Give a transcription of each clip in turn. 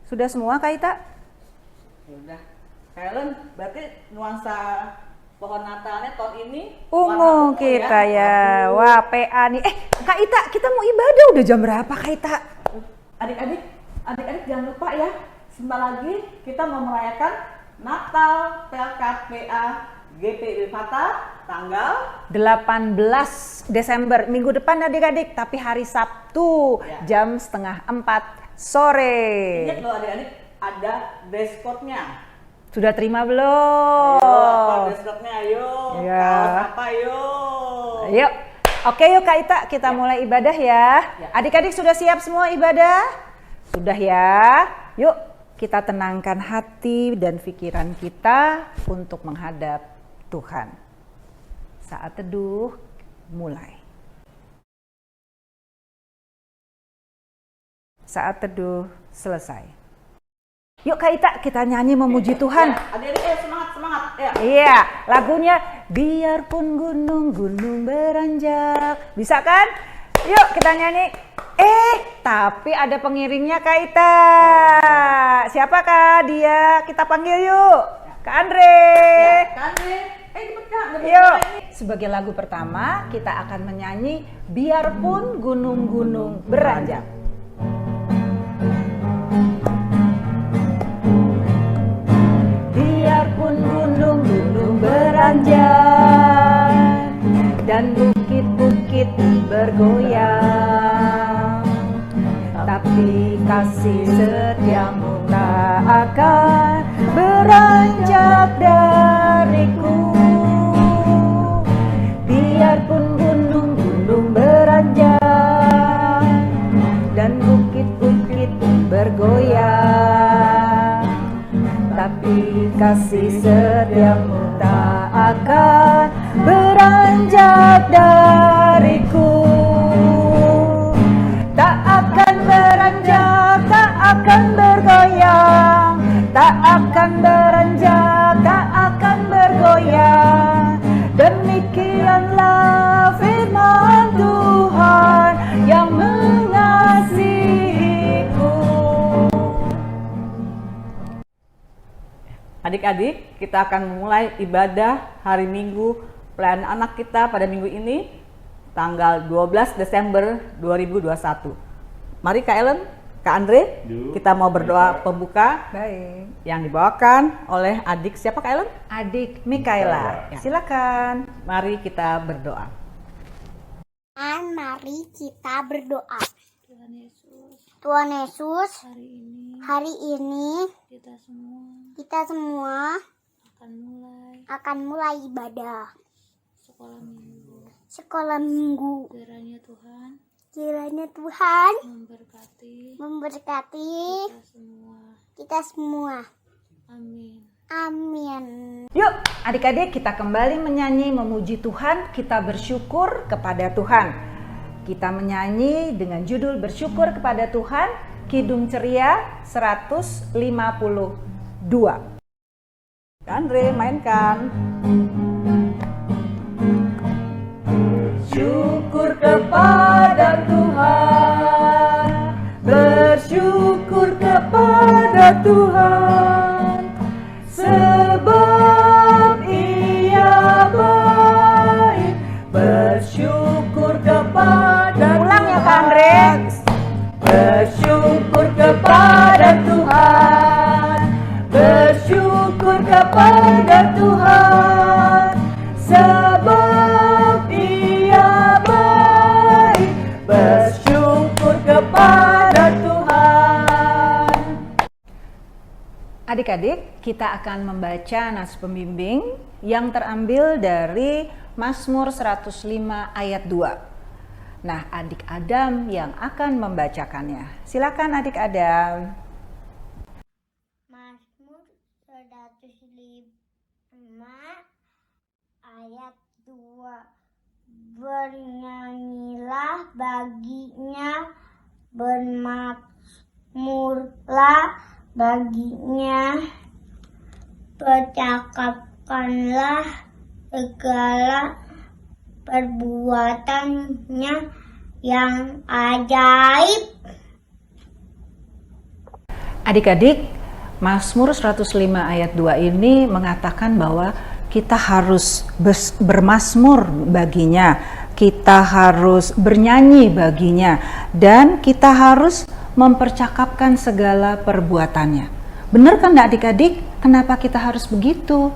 Sudah semua Kak Ita? Ya udah. Kalian berarti nuansa pohon Natalnya tahun ini Ungu kita ya. Wah, PA nih. Kak Ita, kita mau ibadah udah jam berapa Kak Ita? Adik-adik jangan lupa ya. Sebentar lagi kita mau merayakan Natal PLKPA GPI Wisata tanggal 18 Desember, minggu depan adik-adik, tapi hari Sabtu jam 3:30 sore. Ingat loh adik-adik, ada dress code-nya. Sudah terima belum? Ayo, apa dress code-nya? Ayo, Ya. kaos apa ayo? Yuk, oke yuk Kak Ita, kita mulai ibadah ya. Adik-adik sudah siap semua ibadah? Sudah ya. Yuk, kita tenangkan hati dan pikiran kita untuk menghadap Tuhan. Saat teduh, mulai. Saat teduh, selesai. Yuk Kak Ita, kita nyanyi memuji Tuhan. Adik-adik, semangat ya. Iya, lagunya biarpun gunung-gunung beranjak. Bisa kan? Yuk kita nyanyi. Tapi ada pengiringnya Kak Ita. Siapakah dia? Kita panggil yuk. Kak Andre. Kak Andre, Yuk. Sebagai lagu pertama, kita akan menyanyi biarpun gunung-gunung beranjak. Biarpun gunung-gunung beranjak dan bukit-bukit bergoyang, tapi kasih setiamu tak akan beranjak dariku. Biarpun gunung-gunung beranjak dan bukit-bukit bergoyang, tapi kasih setiamu tak akan beranjak dariku. Tak akan beranjak, tak akan bergoyang, tak akan beranjak, tak akan bergoyang. Demikianlah firman Tuhan yang mengasihiku. Adik-adik, kita akan memulai ibadah hari Minggu pelayanan anak kita pada minggu ini, tanggal 12 Desember 2021. Mari Kak Ellen, Kak Andre, kita mau berdoa pembuka. Baik. Yang dibawakan oleh adik siapa Kak Ellen? Adik Mikaela. Silakan. Mari kita berdoa. Mari kita berdoa. Tuhan Yesus, hari ini kita semua akan mulai ibadah sekolah minggu. Kiranya Tuhan memberkati kita semua. Amin. Yuk adik-adik, kita kembali menyanyi memuji Tuhan. Kita bersyukur kepada Tuhan. Kita menyanyi dengan judul bersyukur kepada Tuhan, Kidung Ceria 152. Kak Andre, mainkan. Syukur kepada Tuhan, bersyukur kepada Tuhan, sebab Ia baik. Bersyukur kepada Ulang ya Kak Andre. Bersyukur kepada Tuhan, bersyukur kepada Tuhan, sebab Ia baik. Bersyukur kepada Tuhan. Adik-adik, kita akan membaca nas pembimbing yang terambil dari Mazmur 105 ayat 2. Nah, adik Adam yang akan membacakannya. Silakan adik Adam. Mazmur 105 ayat 2. Bernyanyilah baginya, bermazmurlah baginya, percakapkanlah segala perbuatannya yang ajaib. Adik-adik, Mazmur 105 ayat 2 ini mengatakan bahwa kita harus bermazmur baginya, kita harus bernyanyi baginya, dan kita harus mempercakapkan segala perbuatannya. Benar kan adik-adik? Kenapa kita harus begitu?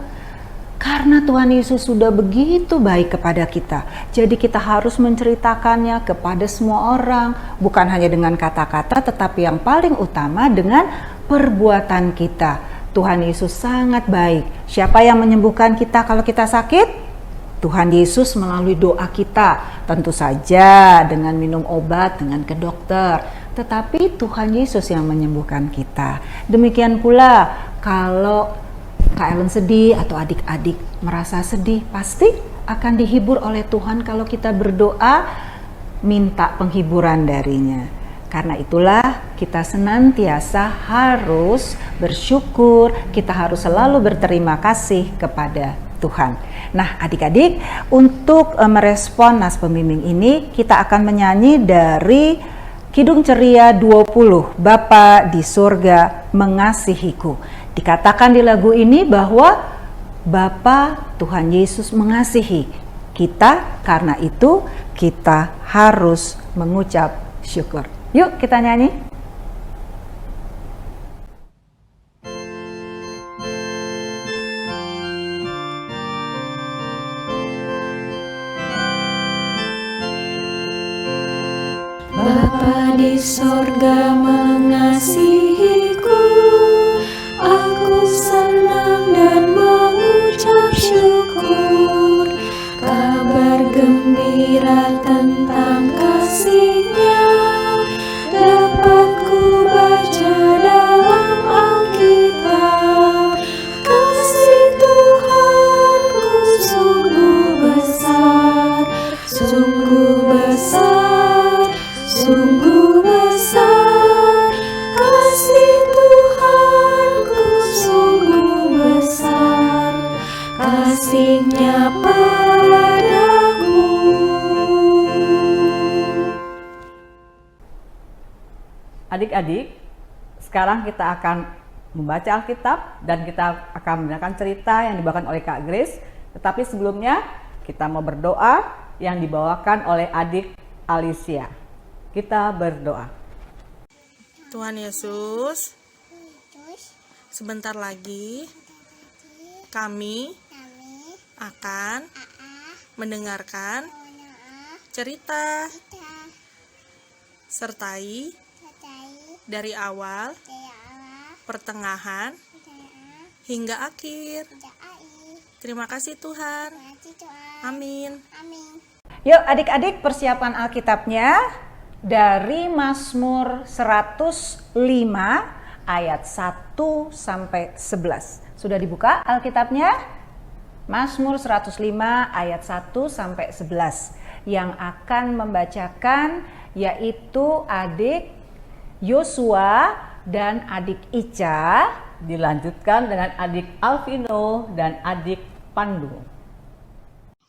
Karena Tuhan Yesus sudah begitu baik kepada kita. Jadi kita harus menceritakannya kepada semua orang, bukan hanya dengan kata-kata, tetapi yang paling utama dengan perbuatan kita. Tuhan Yesus sangat baik. Siapa yang menyembuhkan kita kalau kita sakit? Tuhan Yesus melalui doa kita. Tentu saja dengan minum obat, dengan ke dokter. Tetapi Tuhan Yesus yang menyembuhkan kita. Demikian pula kalau Kak Ellen sedih atau adik-adik merasa sedih, pasti akan dihibur oleh Tuhan kalau kita berdoa minta penghiburan darinya. Karena itulah kita senantiasa harus bersyukur, kita harus selalu berterima kasih kepada Tuhan. Nah adik-adik, untuk merespon nas pembimbing ini kita akan menyanyi dari Kidung Ceria 20, Bapa di surga mengasihiku. Dikatakan di lagu ini bahwa Bapa Tuhan Yesus mengasihi kita, karena itu kita harus mengucap syukur. Yuk kita nyanyi. Bapa di sorga mengasihiku, aku senang dan mengucap syukur. Kabar gembira tentang kasih-Nya dapat ku baca dalam Alkitab. Kasih Tuhanku sungguh besar, sungguh besar, sungguh besar. Kasih Tuhanku sungguh besar, kasih-Nya padaku. Adik-adik, sekarang kita akan membaca Alkitab dan kita akan mendengarkan cerita yang dibawakan oleh Kak Grace. Tetapi sebelumnya kita mau berdoa yang dibawakan oleh adik Alicia. Kita berdoa. Tuhan Yesus, sebentar lagi kami akan mendengarkan cerita sertai dari awal, pertengahan, hingga akhir. Terima kasih Tuhan. Amin. Yuk adik-adik, persiapan Alkitabnya dari Mazmur 105 ayat 1 sampai 11. Sudah dibuka Alkitabnya? Mazmur 105 ayat 1 sampai 11. Yang akan membacakan yaitu adik Yosua dan adik Ica. Dilanjutkan dengan adik Alvino dan adik Pandu.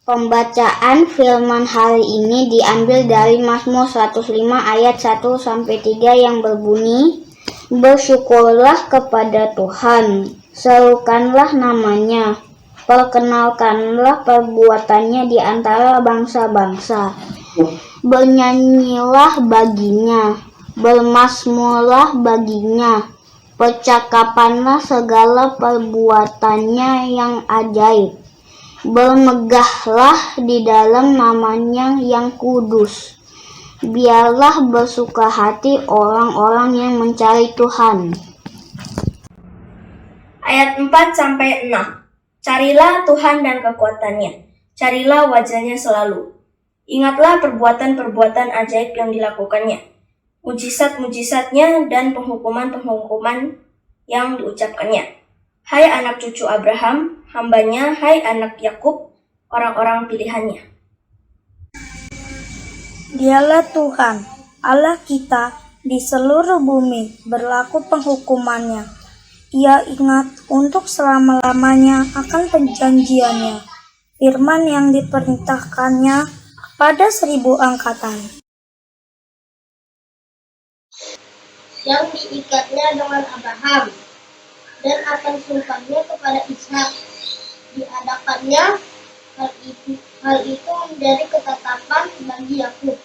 Pembacaan firman hari ini diambil dari Mazmur 105 ayat 1 sampai 3 yang berbunyi, bersyukurlah kepada Tuhan, serukanlah namanya, perkenalkanlah perbuatannya di antara bangsa-bangsa. Bernyanyilah baginya, bermazmurlah baginya, percakapanlah segala perbuatannya yang ajaib. Bermegahlah di dalam namanya yang kudus. Biarlah bersuka hati orang-orang yang mencari Tuhan. Ayat 4-6. Carilah Tuhan dan kekuatannya, carilah wajahnya selalu. Ingatlah perbuatan-perbuatan ajaib yang dilakukannya, mujizat-mujizatnya dan penghukuman-penghukuman yang diucapkannya. Hai anak cucu Abraham, hambanya, hai anak Yakub, orang-orang pilihannya. Dialah Tuhan, Allah kita di seluruh bumi, berlaku penghukumannya. Ia ingat untuk selama-lamanya akan perjanjiannya, firman yang diperintahkannya kepada 1000 angkatan. yang diikatnya dengan Abraham dan akan sumpahnya kepada Ishak. Diadakannya hal itu menjadi ketetapan bagi Yakub,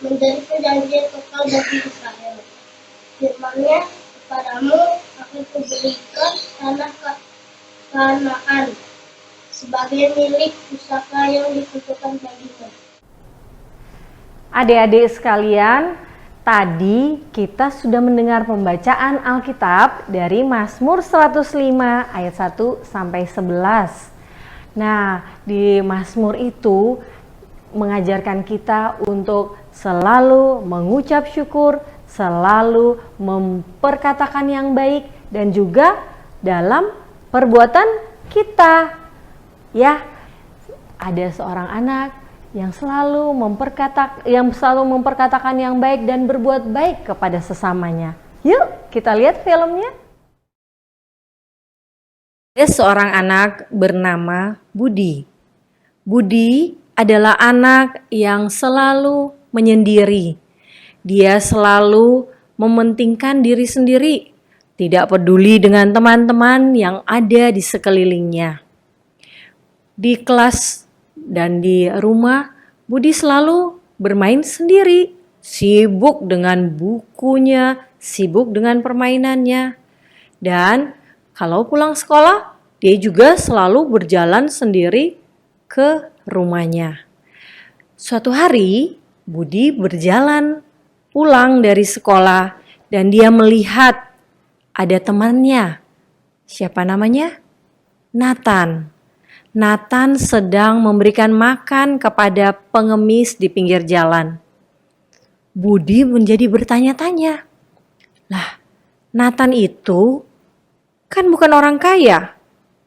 menjadi perjanjian kekal bagi Israel. Firman-Nya, kepadamu akan kuberikan tanah Kanaan sebagai milik pusaka yang ditentukan bagimu. Adik-adik sekalian, tadi kita sudah mendengar pembacaan Alkitab dari Mazmur 105 ayat 1 sampai 11. Nah, di Mazmur itu mengajarkan kita untuk selalu mengucap syukur, selalu memperkatakan yang baik, dan juga dalam perbuatan kita. Ya, ada seorang anak yang selalu memperkatakan yang baik dan berbuat baik kepada sesamanya. Yuk, kita lihat filmnya. Ada seorang anak bernama Budi. Budi adalah anak yang selalu menyendiri. Dia selalu mementingkan diri sendiri, tidak peduli dengan teman-teman yang ada di sekelilingnya. Di kelas dan di rumah, Budi selalu bermain sendiri, sibuk dengan bukunya, sibuk dengan permainannya. Dan kalau pulang sekolah, dia juga selalu berjalan sendiri ke rumahnya. Suatu hari, Budi berjalan pulang dari sekolah dan dia melihat ada temannya. Siapa namanya? Nathan. Nathan sedang memberikan makan kepada pengemis di pinggir jalan. Budi menjadi bertanya-tanya. Lah, Nathan itu kan bukan orang kaya.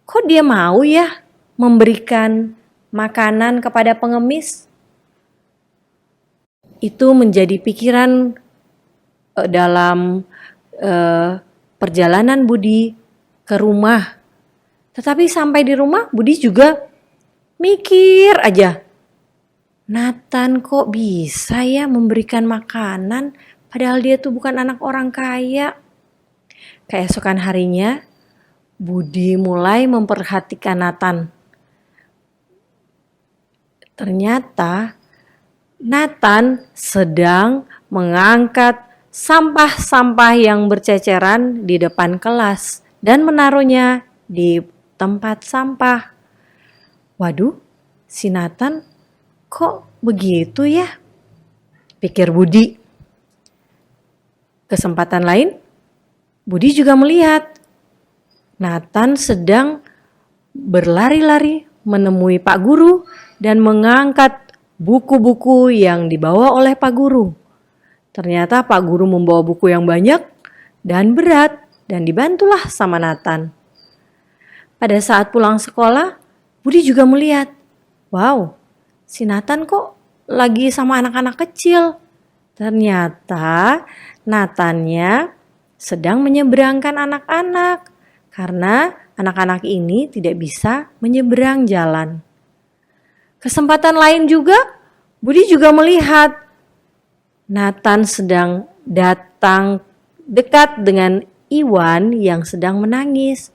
Kok dia mau ya memberikan makanan kepada pengemis? Itu menjadi pikiran dalam perjalanan Budi ke rumah. Tetapi sampai di rumah, Budi juga mikir aja. Nathan kok bisa ya memberikan makanan padahal dia tuh bukan anak orang kaya. Keesokan harinya, Budi mulai memperhatikan Nathan. Ternyata Nathan sedang mengangkat sampah-sampah yang berceceran di depan kelas dan menaruhnya di tempat sampah. Waduh, si Nathan kok begitu ya? Pikir Budi. Kesempatan lain, Budi juga melihat Nathan sedang berlari-lari menemui Pak Guru dan mengangkat buku-buku yang dibawa oleh Pak Guru. Ternyata Pak Guru membawa buku yang banyak dan berat dan dibantulah sama Nathan. Pada saat pulang sekolah, Budi juga melihat, wow, si Nathan kok lagi sama anak-anak kecil. Ternyata Nathannya sedang menyeberangkan anak-anak karena anak-anak ini tidak bisa menyeberang jalan. Kesempatan lain juga, Budi juga melihat Nathan sedang datang dekat dengan Iwan yang sedang menangis.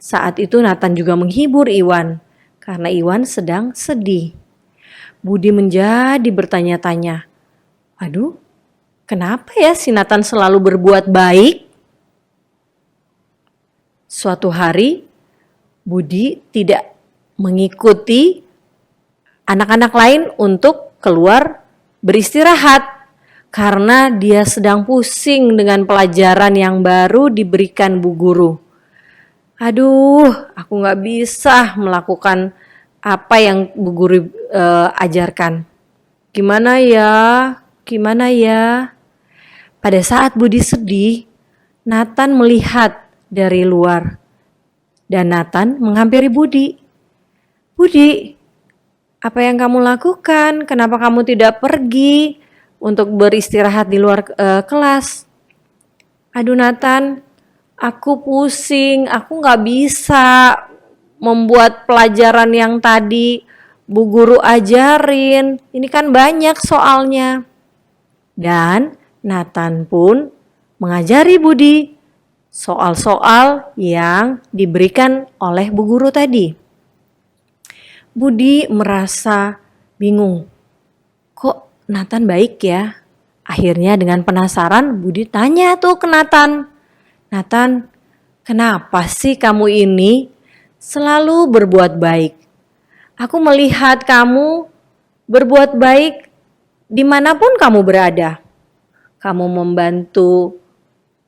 Saat itu Nathan juga menghibur Iwan karena Iwan sedang sedih. Budi menjadi bertanya-tanya, aduh, kenapa ya si Nathan selalu berbuat baik? Suatu hari, Budi tidak mengikuti anak-anak lain untuk keluar beristirahat karena dia sedang pusing dengan pelajaran yang baru diberikan Bu Guru. Aduh, aku gak bisa melakukan apa yang Bu Guru ajarkan. Gimana ya? Pada saat Budi sedih, Nathan melihat dari luar. Dan Nathan menghampiri Budi. Budi, apa yang kamu lakukan? Kenapa kamu tidak pergi untuk beristirahat di luar kelas? Aduh Nathan, aku pusing, aku gak bisa membuat pelajaran yang tadi Bu Guru ajarin. Ini kan banyak soalnya. Dan Nathan pun mengajari Budi soal-soal yang diberikan oleh Bu Guru tadi. Budi merasa bingung. Kok Nathan baik ya? Akhirnya dengan penasaran Budi tanya tuh ke Nathan. Nathan, kenapa sih kamu ini selalu berbuat baik? Aku melihat kamu berbuat baik dimanapun kamu berada. Kamu membantu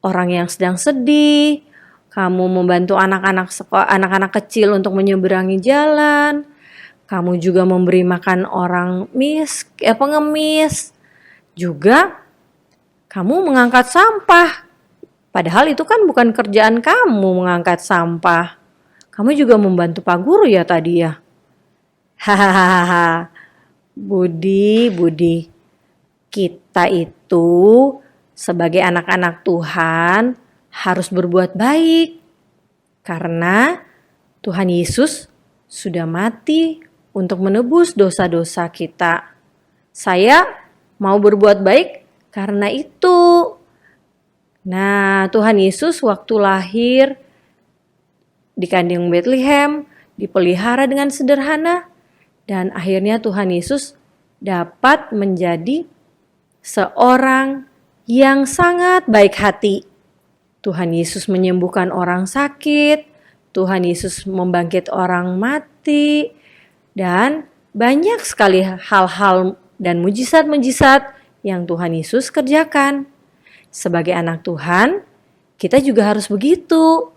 orang yang sedang sedih, kamu membantu anak-anak kecil untuk menyeberangi jalan, kamu juga memberi makan orang pengemis, juga kamu mengangkat sampah. Padahal itu kan bukan kerjaan kamu mengangkat sampah. Kamu juga membantu Pak Guru ya tadi ya. Hahaha. Budi, kita itu sebagai anak-anak Tuhan harus berbuat baik. Karena Tuhan Yesus sudah mati untuk menebus dosa-dosa kita. Saya mau berbuat baik karena itu. Nah, Tuhan Yesus waktu lahir di kandang Bethlehem dipelihara dengan sederhana dan akhirnya Tuhan Yesus dapat menjadi seorang yang sangat baik hati. Tuhan Yesus menyembuhkan orang sakit, Tuhan Yesus membangkit orang mati, dan banyak sekali hal-hal dan mujizat-mujizat yang Tuhan Yesus kerjakan. Sebagai anak Tuhan, kita juga harus begitu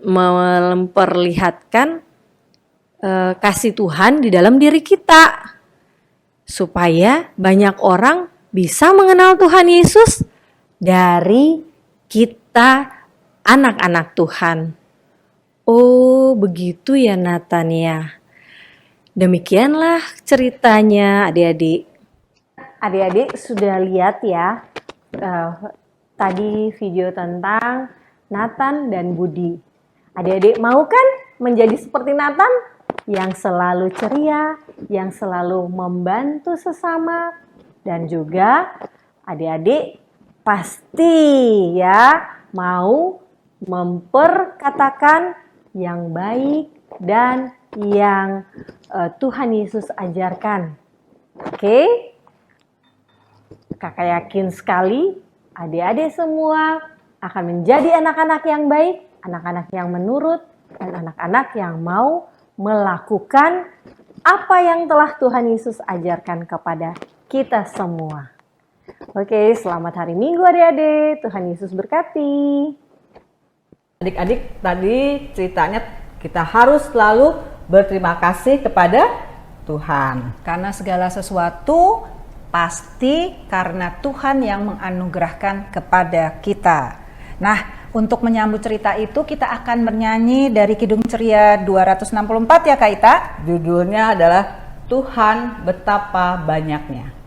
memperlihatkan kasih Tuhan di dalam diri kita. Supaya banyak orang bisa mengenal Tuhan Yesus dari kita anak-anak Tuhan. Oh, begitu ya Nathan ya. Demikianlah ceritanya adik-adik. Adik-adik sudah lihat ya tadi video tentang Nathan dan Budi. Adik-adik mau kan menjadi seperti Nathan? Yang selalu ceria, yang selalu membantu sesama, dan juga adik-adik pasti ya mau memperkatakan yang baik dan yang Tuhan Yesus ajarkan. Oke? Kakak yakin sekali adik-adik semua akan menjadi anak-anak yang baik, anak-anak yang menurut, dan anak-anak yang mau melakukan apa yang telah Tuhan Yesus ajarkan kepada kita semua. Oke, selamat hari Minggu adik-adik. Tuhan Yesus berkati. Adik-adik, tadi ceritanya kita harus selalu berterima kasih kepada Tuhan. Karena segala sesuatu pasti karena Tuhan yang menganugerahkan kepada kita. Nah, untuk menyambut cerita itu kita akan bernyanyi dari Kidung Ceria 264 ya Kak Ita. Judulnya adalah Tuhan Betapa Banyaknya.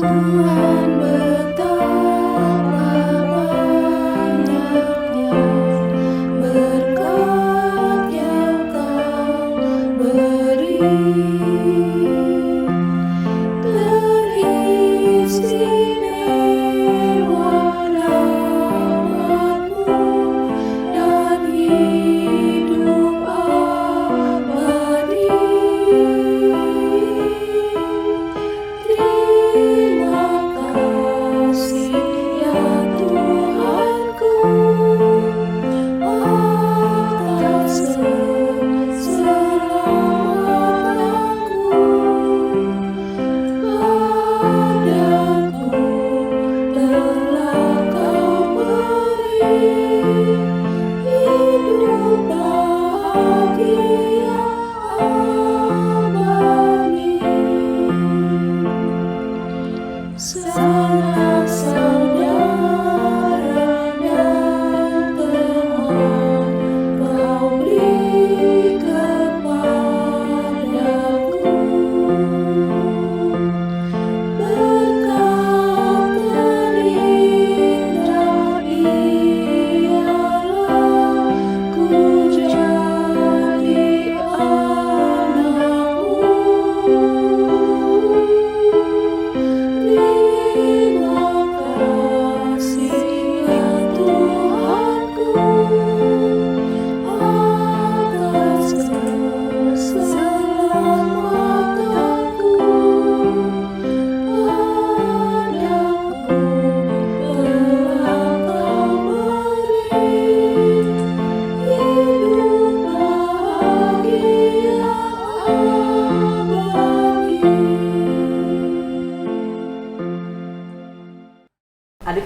Tuhan betapa banyaknya berkat yang Kau beri.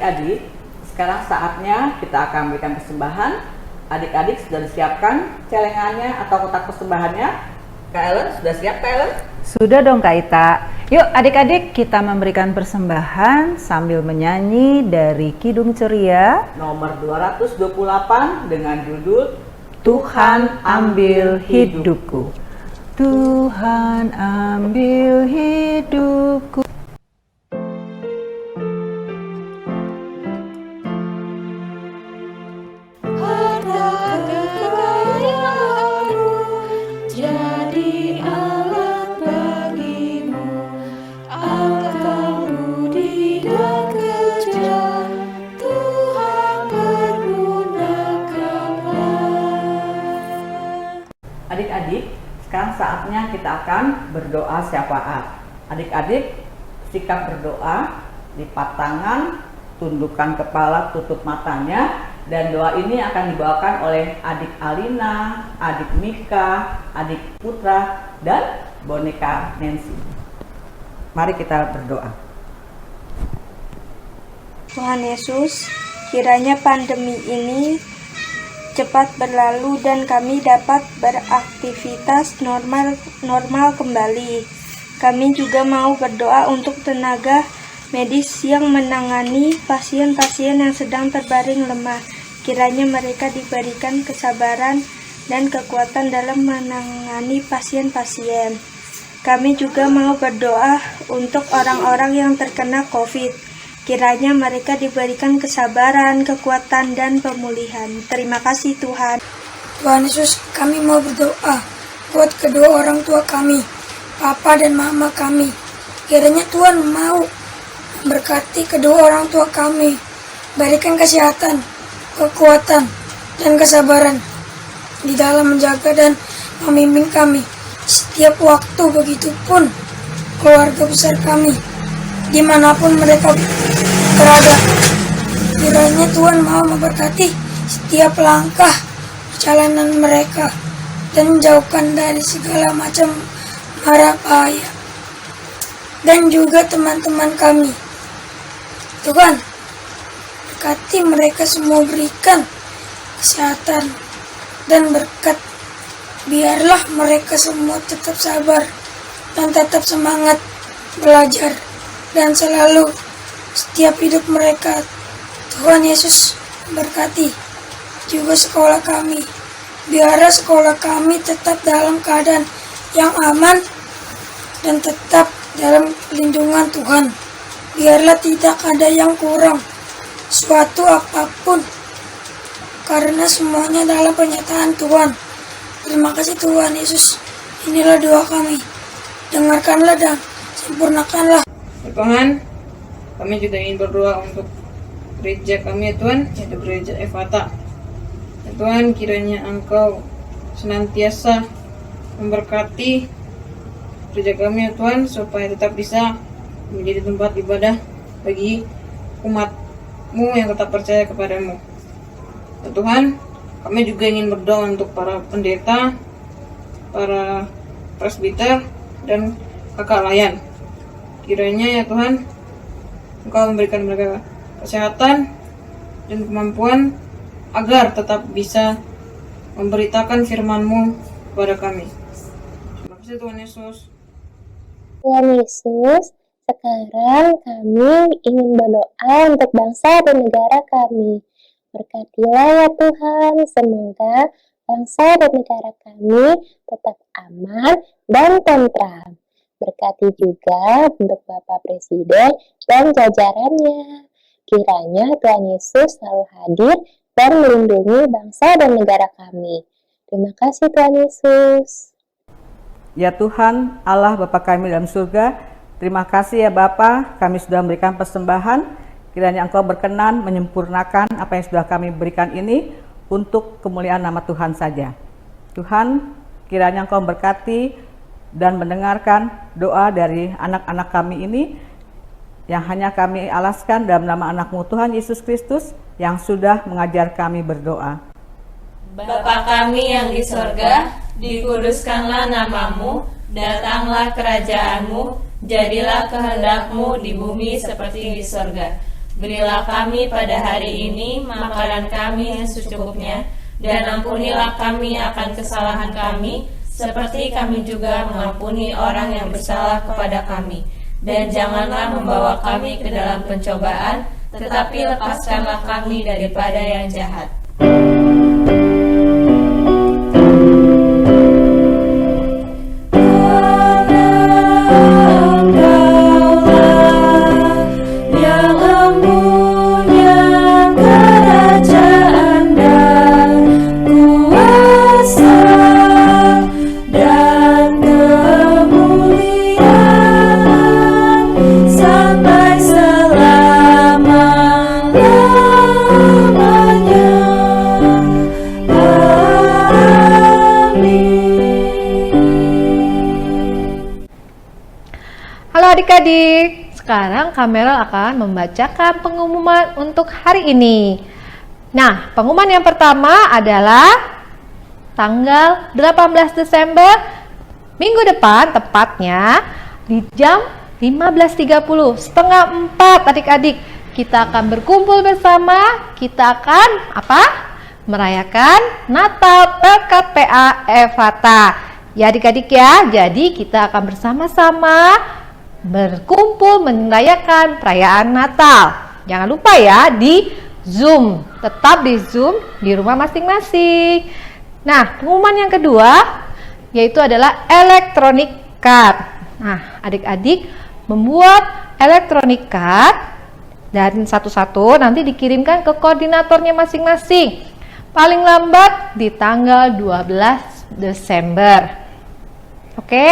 Adik-adik, sekarang saatnya kita akan memberikan persembahan. Adik-adik sudah disiapkan celengannya atau kotak persembahannya? Kak Ellen, sudah siap Kak Ellen? Sudah dong Kak Ita. Yuk adik-adik kita memberikan persembahan sambil menyanyi dari Kidung Ceria Nomor 228 dengan judul Tuhan ambil hidupku. Tuhan ambil hidupku. Harta kekayaanmu jadi alat bagimu. Akal budi dan kerja Tuhan pergunakanlah. Adik-adik, sekarang saatnya kita akan berdoa syafaat. Adik-adik, sikap berdoa, lipat tangan, tundukkan kepala, tutup matanya, dan doa ini akan dibawakan oleh adik Alina, adik Mika, adik Putra, dan boneka Nancy. Mari kita berdoa. Tuhan Yesus, kiranya pandemi ini cepat berlalu dan kami dapat beraktivitas normal kembali. Kami juga mau berdoa untuk tenaga medis yang menangani pasien-pasien yang sedang terbaring lemah. Kiranya mereka diberikan kesabaran dan kekuatan dalam menangani pasien-pasien. Kami juga mau berdoa untuk orang-orang yang terkena COVID. Kiranya mereka diberikan kesabaran, kekuatan, dan pemulihan. Terima kasih Tuhan. Tuhan Yesus, kami mau berdoa buat kedua orang tua kami, Papa dan Mama kami. Kiranya Tuhan mau berkati kedua orang tua kami, berikan kesehatan, kekuatan, dan kesabaran di dalam menjaga dan memimpin kami setiap waktu, begitupun keluarga besar kami, dimanapun mereka berada. Kiranya Tuhan mau memberkati setiap langkah perjalanan mereka dan menjauhkan dari segala macam mara bahaya. Dan juga teman-teman kami. Tuhan, berkati mereka semua, berikan kesehatan dan berkat. Biarlah mereka semua tetap sabar dan tetap semangat belajar dan selalu setiap hidup mereka. Tuhan Yesus berkati juga sekolah kami. Biarlah sekolah kami tetap dalam keadaan yang aman dan tetap dalam lindungan Tuhan. Biarlah tidak ada yang kurang suatu apapun, karena semuanya dalam penyataan Tuhan. Terima kasih Tuhan Yesus. Inilah doa kami. Dengarkanlah dan sempurnakanlah. Tuhan, kami juga ingin berdoa untuk gereja kami ya Tuhan, yaitu gereja Efata. Ya Tuhan, kiranya Engkau senantiasa memberkati gereja kami ya Tuhan, supaya tetap bisa menjadi tempat ibadah bagi umat-Mu yang tetap percaya kepadamu. Ya Tuhan, kami juga ingin berdoa untuk para pendeta, para presbiter, dan kakak layan. Kiranya ya Tuhan, Engkau memberikan mereka kesehatan dan kemampuan agar tetap bisa memberitakan firman-Mu kepada kami. Terima kasih Tuhan Yesus. Tuhan Yesus, sekarang kami ingin berdoa untuk bangsa dan negara kami. Berkatilah ya Tuhan, semoga bangsa dan negara kami tetap aman dan tentram. Berkati juga untuk Bapak Presiden dan jajarannya. Kiranya Tuhan Yesus selalu hadir dan melindungi bangsa dan negara kami. Terima kasih Tuhan Yesus. Ya Tuhan, Allah Bapa kami dalam surga, terima kasih ya Bapa, kami sudah memberikan persembahan. Kiranya Engkau berkenan menyempurnakan apa yang sudah kami berikan ini untuk kemuliaan nama Tuhan saja. Tuhan, kiranya Engkau berkati dan mendengarkan doa dari anak-anak kami ini yang hanya kami alaskan dalam nama anak-Mu Tuhan Yesus Kristus yang sudah mengajar kami berdoa. Bapa kami yang di sorga, dikuduskanlah namamu, datanglah kerajaan-Mu, jadilah kehendak-Mu di bumi seperti di sorga. Berilah kami pada hari ini makanan kami yang secukupnya, dan ampunilah kami akan kesalahan kami, seperti kami juga mengampuni orang yang bersalah kepada kami. Dan janganlah membawa kami ke dalam pencobaan, tetapi lepaskanlah kami daripada yang jahat. Adik-adik, sekarang Kamerel akan membacakan pengumuman untuk hari ini. Nah, pengumuman yang pertama adalah tanggal 18 Desember minggu depan, tepatnya di jam 15.30, setengah 4, adik-adik. Kita akan berkumpul bersama, kita akan merayakan Natal Pelkat PA Efata. Ya adik-adik ya, jadi kita akan bersama-sama berkumpul merayakan perayaan Natal. Jangan lupa ya di Zoom, tetap di Zoom di rumah masing-masing. Nah, pengumuman yang kedua yaitu adalah electronic card. Nah, adik-adik membuat electronic card dan satu-satu nanti dikirimkan ke koordinatornya masing-masing. Paling lambat di tanggal 12 Desember. Oke?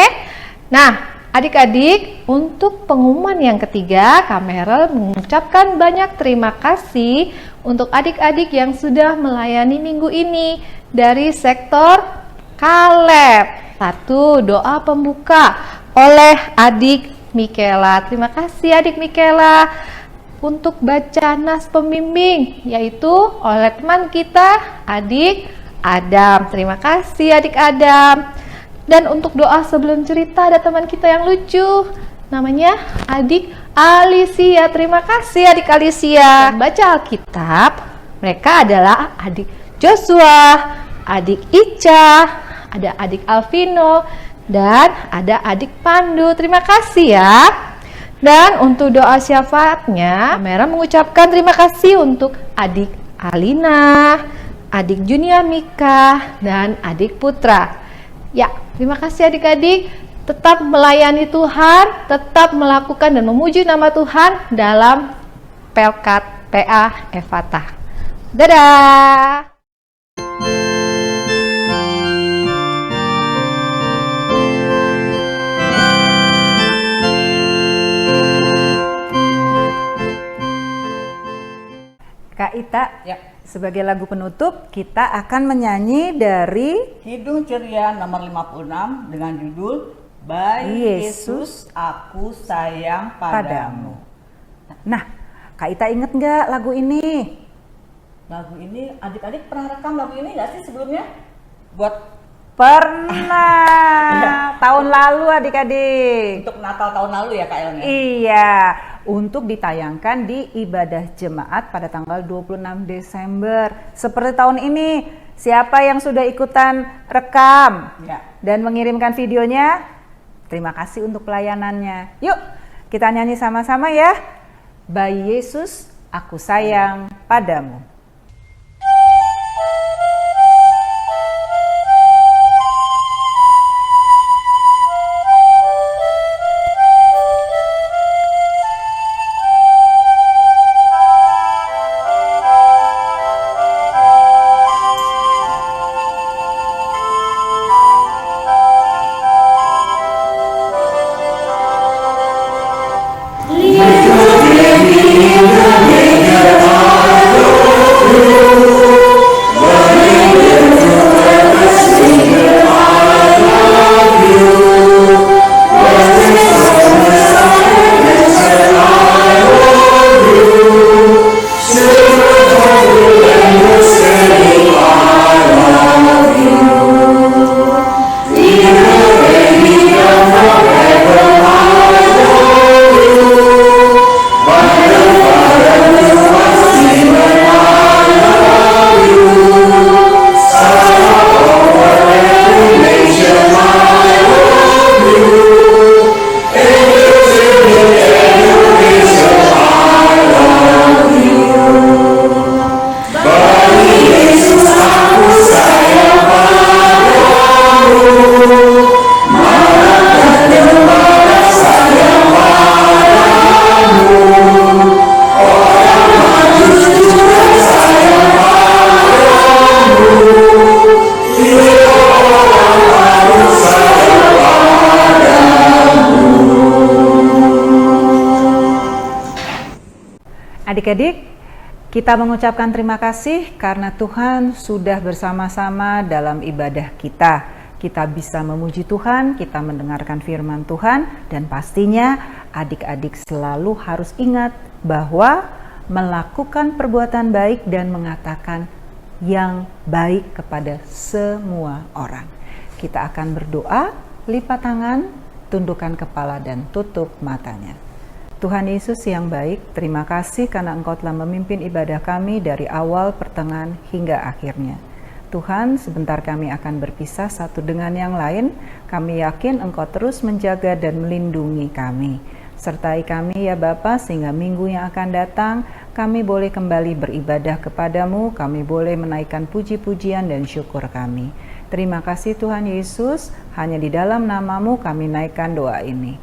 Nah, adik-adik, untuk pengumuman yang ketiga, Kamerel mengucapkan banyak terima kasih untuk adik-adik yang sudah melayani minggu ini dari sektor Kaleb. Satu, doa pembuka oleh adik Mikela. Terima kasih adik Mikela. Untuk baca nas pembimbing, yaitu oleh teman kita, adik Adam. Terima kasih adik Adam. Dan untuk doa sebelum cerita ada teman kita yang lucu, namanya adik Alicia. Terima kasih adik Alicia. Baca Alkitab, mereka adalah adik Joshua, adik Ica, ada adik Alvino, dan ada adik Pandu. Terima kasih ya. Dan untuk doa syafaatnya, Kamera mengucapkan terima kasih untuk adik Alina, adik Junia Mika, dan adik Putra. Ya, terima kasih adik-adik, tetap melayani Tuhan, tetap melakukan dan memuji nama Tuhan dalam Pelkat PA Efata. Dadah! Kak Ita, ya. Sebagai lagu penutup, kita akan menyanyi dari Kidung Ceria nomor 56 dengan judul Baik Yesus, Aku Sayang Padamu. Nah, Kak Ita inget nggak lagu ini? Lagu ini, adik-adik pernah rekam lagu ini nggak sih sebelumnya? Pernah. Tahun lalu adik-adik. Untuk Natal tahun lalu ya Kak Ellen ya? Iya, untuk ditayangkan di ibadah jemaat pada tanggal 26 Desember. Seperti tahun ini, siapa yang sudah ikutan rekam dan mengirimkan videonya? Terima kasih untuk pelayanannya. Yuk, kita nyanyi sama-sama ya. Baik Yesus, Aku Sayang Padamu. Lihat Adik-adik, kita mengucapkan terima kasih karena Tuhan sudah bersama-sama dalam ibadah kita. Kita bisa memuji Tuhan, kita mendengarkan firman Tuhan, dan pastinya adik-adik selalu harus ingat bahwa melakukan perbuatan baik dan mengatakan yang baik kepada semua orang. Kita akan berdoa, lipat tangan, tundukkan kepala dan tutup matanya. Tuhan Yesus yang baik, terima kasih karena Engkau telah memimpin ibadah kami dari awal, pertengahan, hingga akhirnya. Tuhan, sebentar kami akan berpisah satu dengan yang lain. Kami yakin Engkau terus menjaga dan melindungi kami. Sertai kami ya Bapa, sehingga minggu yang akan datang kami boleh kembali beribadah kepadamu, kami boleh menaikkan puji-pujian dan syukur kami. Terima kasih Tuhan Yesus, hanya di dalam nama-Mu kami naikkan doa ini.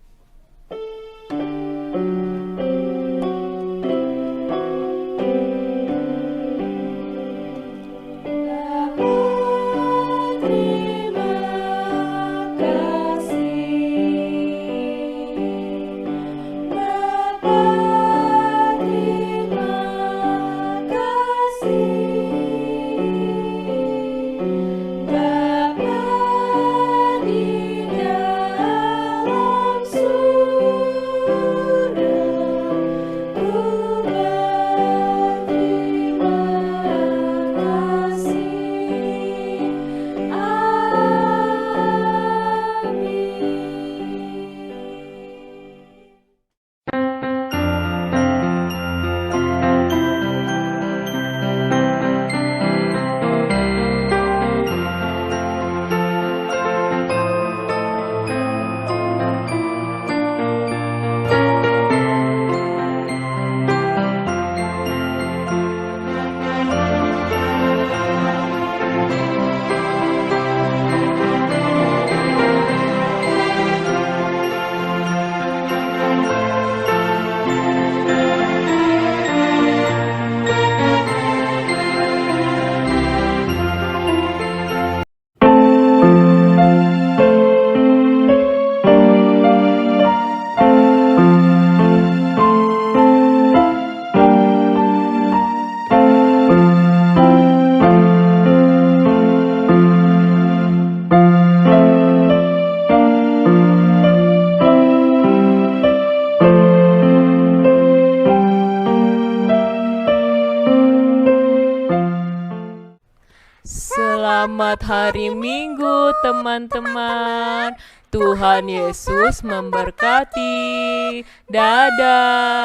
Selamat hari Minggu teman-teman. Tuhan Yesus memberkati. Dadah.